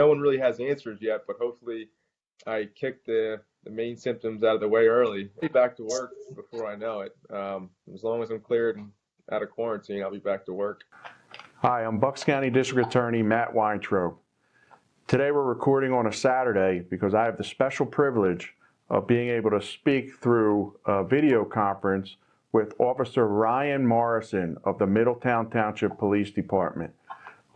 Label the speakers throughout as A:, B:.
A: No one really has answers yet, but hopefully I kicked the main symptoms out of the way early. I'll be back to work before I know it. As long as I'm cleared and out of quarantine, I'll be back to work.
B: Hi, I'm Bucks County District Attorney Matt Weintraub. Today we're recording on a Saturday because I have the special privilege of being able to speak through a video conference with Officer Ryan Morrison of the Middletown Township Police Department.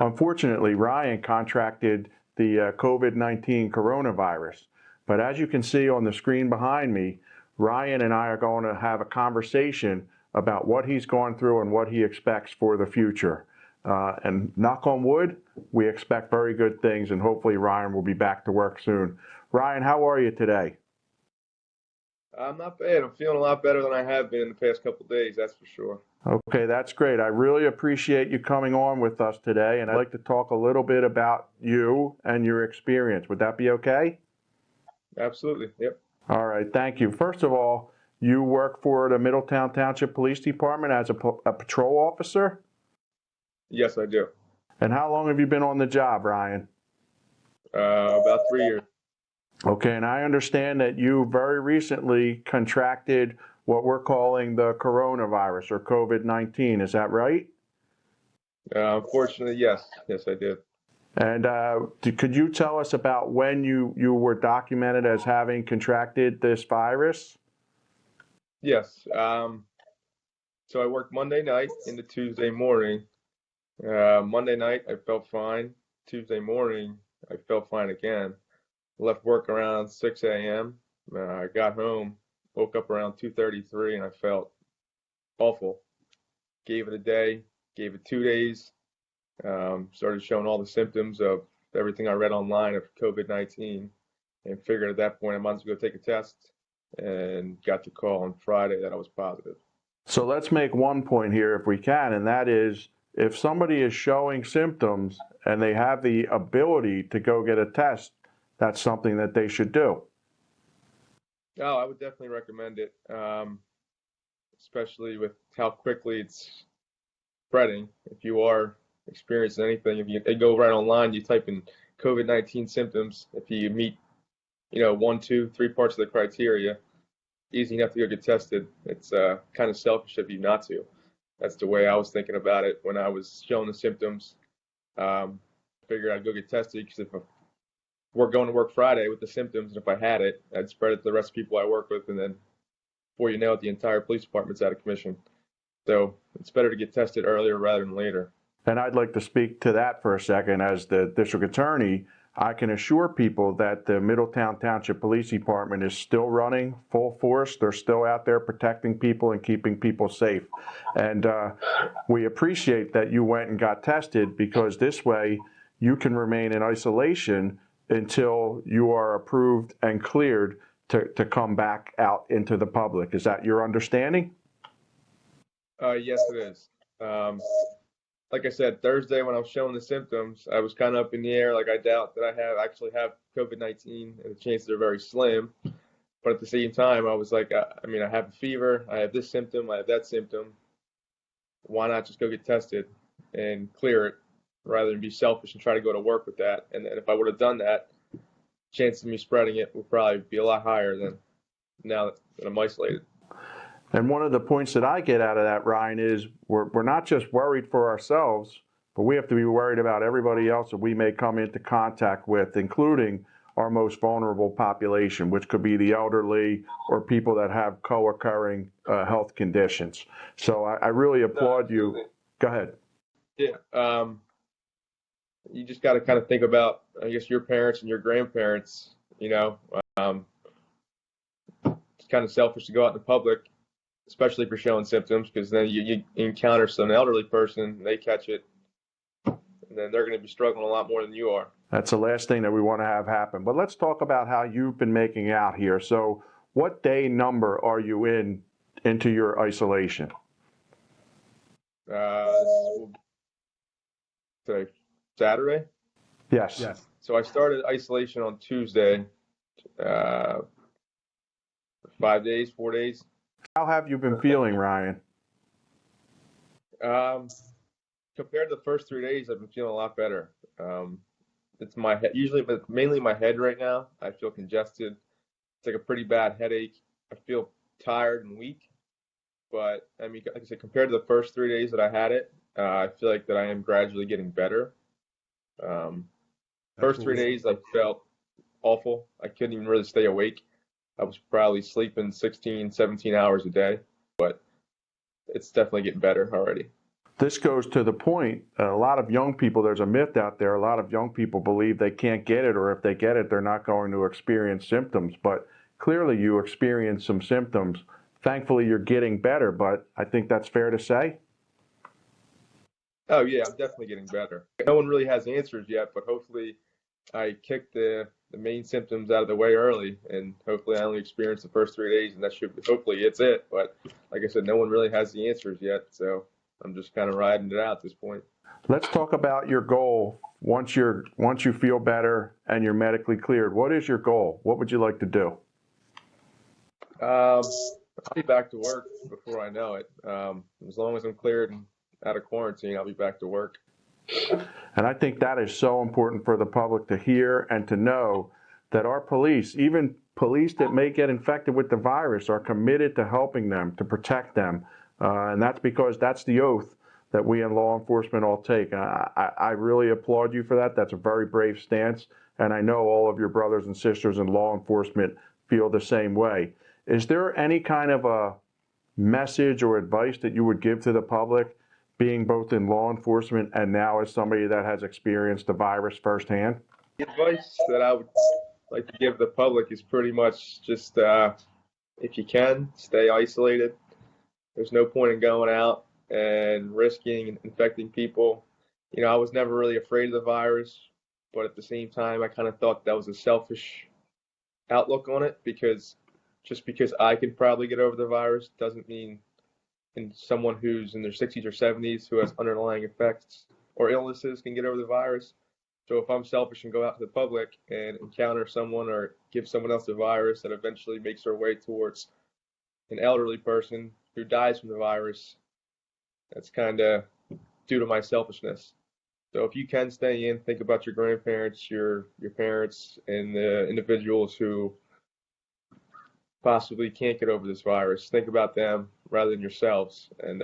B: Unfortunately, Ryan contracted the COVID-19 coronavirus, but as you can see on the screen behind me, Ryan and I are going to have a conversation about what he's gone through and what he expects for the future. And knock on wood, we expect very good things, and hopefully Ryan will be back to work soon. Ryan, how are you today?
A: I'm not bad. I'm feeling a lot better than I have been in the past couple of days, that's for sure.
B: Okay, that's great. I really appreciate you coming on with us today, and I'd like to talk a little bit about you and your experience. Would that be okay?
A: Absolutely, yep.
B: All right, thank you. First of all, you work for the Middletown Township Police Department as a patrol officer?
A: Yes, I do.
B: And how long have you been on the job, Ryan?
A: About 3 years.
B: Okay, and I understand that you very recently contracted what we're calling the coronavirus or COVID-19. Is that right?
A: Unfortunately, yes. Yes, I did.
B: And could you tell us about when you were documented as having contracted this virus?
A: Yes. So I worked Monday night into Tuesday morning. Monday night, I felt fine. Tuesday morning, I felt fine again. Left work around 6 a.m. I got home, woke up around 2:33, and I felt awful. Gave it a day, gave it 2 days. Started showing all the symptoms of everything I read online of COVID-19, and figured at that point I might as well go take a test, and got the call on Friday that I was positive.
B: So let's make one point here if we can, and that is if somebody is showing symptoms and they have the ability to go get a test, that's something that they should do.
A: Oh, I would definitely recommend it, especially with how quickly it's spreading. If you are experiencing anything, if you go right online, you type in COVID-19 symptoms. If you meet, 1, 2, 3 parts of the criteria, easy enough to go get tested. It's kind of selfish of you not to. That's the way I was thinking about it when I was showing the symptoms. Figured I'd go get tested because if we're going to work Friday with the symptoms, and if I had it, I'd spread it to the rest of the people I work with, and then before you know it, the entire police department's out of commission. So it's better to get tested earlier rather than later.
B: And I'd like to speak to that for a second. As the district attorney, I can assure people that the Middletown Township Police Department is still running full force. They're still out there protecting people and keeping people safe. And we appreciate that you went and got tested, because this way you can remain in isolation until you are approved and cleared to come back out into the public. Is that your understanding?
A: Yes, it is. Like I said, Thursday when I was showing the symptoms, I was kind of up in the air. Like, I doubt that I actually have COVID-19, and the chances are very slim. But at the same time, I was like, I have a fever, I have this symptom, I have that symptom. Why not just go get tested and clear it rather than be selfish and try to go to work with that? And then if I would have done that, chance of me spreading it would probably be a lot higher than now that I'm isolated.
B: And one of the points that I get out of that, Ryan, is we're not just worried for ourselves, but we have to be worried about everybody else that we may come into contact with, including our most vulnerable population, which could be the elderly or people that have co-occurring health conditions. So I really applaud you. Go ahead.
A: Yeah. You just got to kind of think about, I guess, your parents and your grandparents. It's kind of selfish to go out in the public, especially if you're showing symptoms, because then you encounter some elderly person, they catch it, and then they're going to be struggling a lot more than you are.
B: That's the last thing that we want to have happen. But let's talk about how you've been making out here. So what day number are you into your isolation?
A: Today, Saturday?
B: Yes.
A: So I started isolation on Tuesday, 5 days, 4 days.
B: How have you been feeling, Ryan?
A: Compared to the first 3 days, I've been feeling a lot better. it's my head usually, but mainly my head right now. I feel congested. It's like a pretty bad headache. I feel tired and weak. But I mean, like I said, compared to the first 3 days that I had it, I feel like that I am gradually getting better. Um,
B: That's
A: First
B: what
A: three
B: we,
A: days I felt awful. I couldn't even really stay awake. I was probably sleeping 16, 17 hours a day, but it's definitely getting better already.
B: this goes to the point, a lot of young people, there's a myth out there, a lot of young people believe they can't get it, or if they get it, they're not going to experience symptoms. But clearly you experience some symptoms. Thankfully, you're getting better, but I think that's fair to say.
A: Oh yeah, I'm definitely getting better. No one really has answers yet, but hopefully I kicked the main symptoms out of the way early, and hopefully I only experienced the first 3 days, and that should hopefully it's it. But like I said, no one really has the answers yet, so I'm just kind of riding it out at this point.
B: Let's talk about your goal once you feel better and you're medically cleared. What is your goal? What would you like to do?
A: I'll be back to work before I know it. As long as I'm cleared and out of quarantine, I'll be back to work.
B: And I think that is so important for the public to hear and to know that our police, even police that may get infected with the virus, are committed to helping them, to protect them. And that's because that's the oath that we in law enforcement all take. I really applaud you for that. That's a very brave stance. And I know all of your brothers and sisters in law enforcement feel the same way. Is there any kind of a message or advice that you would give to the public, being both in law enforcement and now as somebody that has experienced the virus firsthand?
A: The advice that I would like to give the public is pretty much just if you can, stay isolated. There's no point in going out and risking and infecting people. You know, I was never really afraid of the virus, but at the same time, I kind of thought that was a selfish outlook on it because just because I could probably get over the virus doesn't mean in someone who's in their 60s or 70s who has underlying effects or illnesses can get over the virus. So if I'm selfish and go out to the public and encounter someone or give someone else the virus that eventually makes their way towards an elderly person who dies from the virus, that's kind of due to my selfishness. So if you can stay in, think about your grandparents, your parents, and the individuals who possibly can't get over this virus. Think about them rather than yourselves, and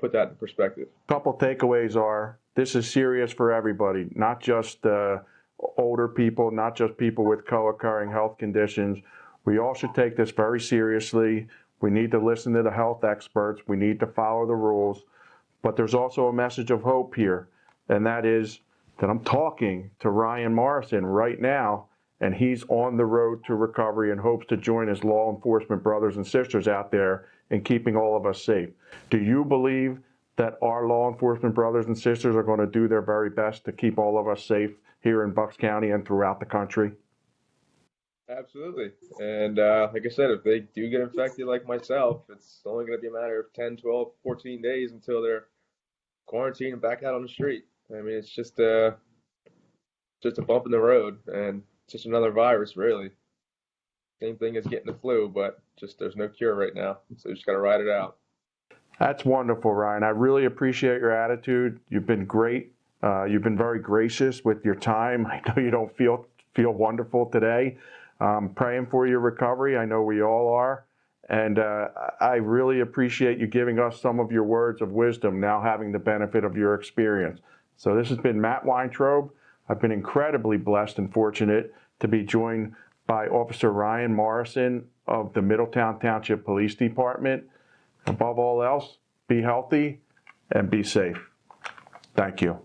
A: put that in perspective.
B: A couple takeaways are this is serious for everybody, not just older people, not just people with co-occurring health conditions. We all should take this very seriously. We need to listen to the health experts. We need to follow the rules. But there's also a message of hope here, and that is that I'm talking to Ryan Morrison right now, and he's on the road to recovery and hopes to join his law enforcement brothers and sisters out there in keeping all of us safe. Do you believe that our law enforcement brothers and sisters are going to do their very best to keep all of us safe here in Bucks County and throughout the country?
A: Absolutely. And like I said, if they do get infected like myself, it's only going to be a matter of 10, 12, 14 days until they're quarantined and back out on the street. I mean, it's just a bump in the road and just another virus, really. Same thing as getting the flu, but just there's no cure right now. So you just got to ride it out.
B: That's wonderful, Ryan. I really appreciate your attitude. You've been great. You've been very gracious with your time. I know you don't feel wonderful today. Praying for your recovery. I know we all are. And I really appreciate you giving us some of your words of wisdom, now having the benefit of your experience. So this has been Matt Weintraub. I've been incredibly blessed and fortunate to be joined by Officer Ryan Morrison of the Middletown Township Police Department. Above all else, be healthy and be safe. Thank you.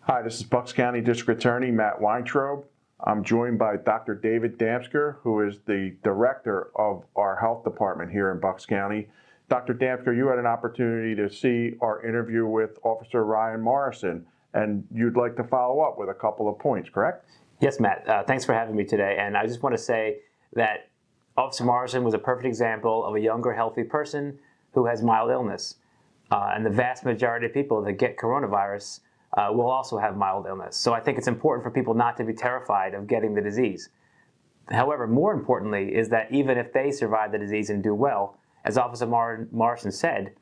B: Hi, this is Bucks County District Attorney Matt Weintraub. I'm joined by Dr. David Damsker, who is the director of our health department here in Bucks County. Dr. Damsker, you had an opportunity to see our interview with Officer Ryan Morrison, and you'd like to follow up with a couple of points, correct?
C: Yes, Matt. Thanks for having me today. And I just want to say that Officer Morrison was a perfect example of a younger, healthy person who has mild illness. And the vast majority of people that get coronavirus will also have mild illness. So I think it's important for people not to be terrified of getting the disease. However, more importantly is that even if they survive the disease and do well, as Officer Morrison said,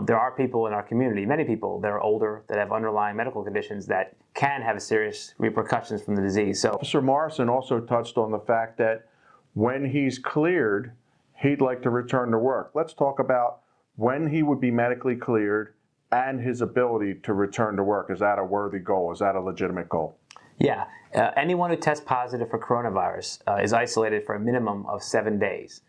C: there are people in our community, many people that are older, that have underlying medical conditions that can have serious repercussions from the disease. So
B: Officer Morrison also touched on the fact that when he's cleared, he'd like to return to work. Let's talk about when he would be medically cleared and his ability to return to work. Is that a worthy goal? Is that a legitimate goal?
C: yeah, anyone who tests positive for coronavirus is isolated for a minimum of 7 days.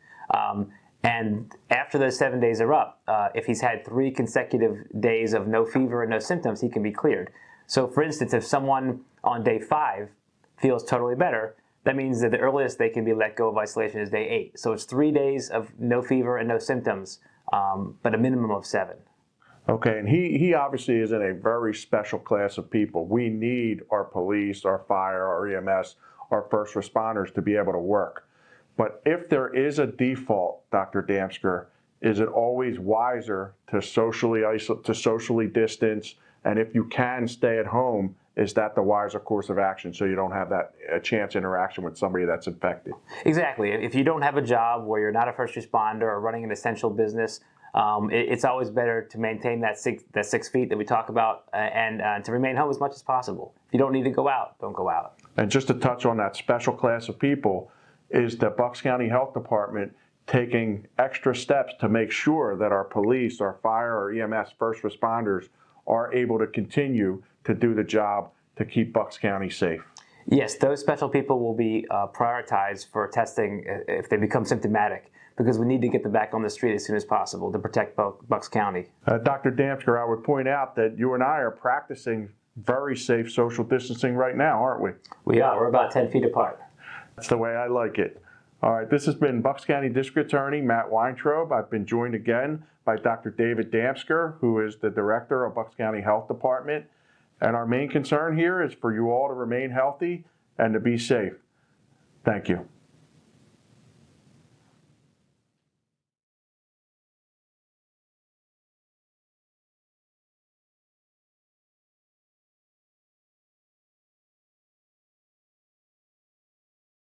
C: And after those 7 days are up, if he's had 3 consecutive days of no fever and no symptoms, he can be cleared. So for instance, if someone on day 5 feels totally better, that means that the earliest they can be let go of isolation is day 8. So it's 3 days of no fever and no symptoms, but a minimum of 7.
B: Okay, and he obviously is in a very special class of people. We need our police, our fire, our EMS, our first responders to be able to work. But if there is a default, Dr. Damsker, is it always wiser to socially distance? And if you can stay at home, is that the wiser course of action so you don't have that chance interaction with somebody that's infected?
C: Exactly. If you don't have a job where you're not a first responder or running an essential business, it's always better to maintain that 6 feet that we talk about and to remain home as much as possible. If you don't need to go out, don't go out.
B: And just to touch on that special class of people, is the Bucks County Health Department taking extra steps to make sure that our police, our fire, our EMS, first responders are able to continue to do the job to keep Bucks County safe?
C: Yes, those special people will be prioritized for testing if they become symptomatic, because we need to get them back on the street as soon as possible to protect Bucks County.
B: Dr. Damsker, I would point out that you and I are practicing very safe social distancing right now, aren't we?
C: We are. We're about 10 feet apart.
B: That's the way I like it. All right, this has been Bucks County District Attorney Matt Weintraub. I've been joined again by Dr. David Damsker, who is the Director of Bucks County Health Department. And our main concern here is for you all to remain healthy and to be safe. Thank you.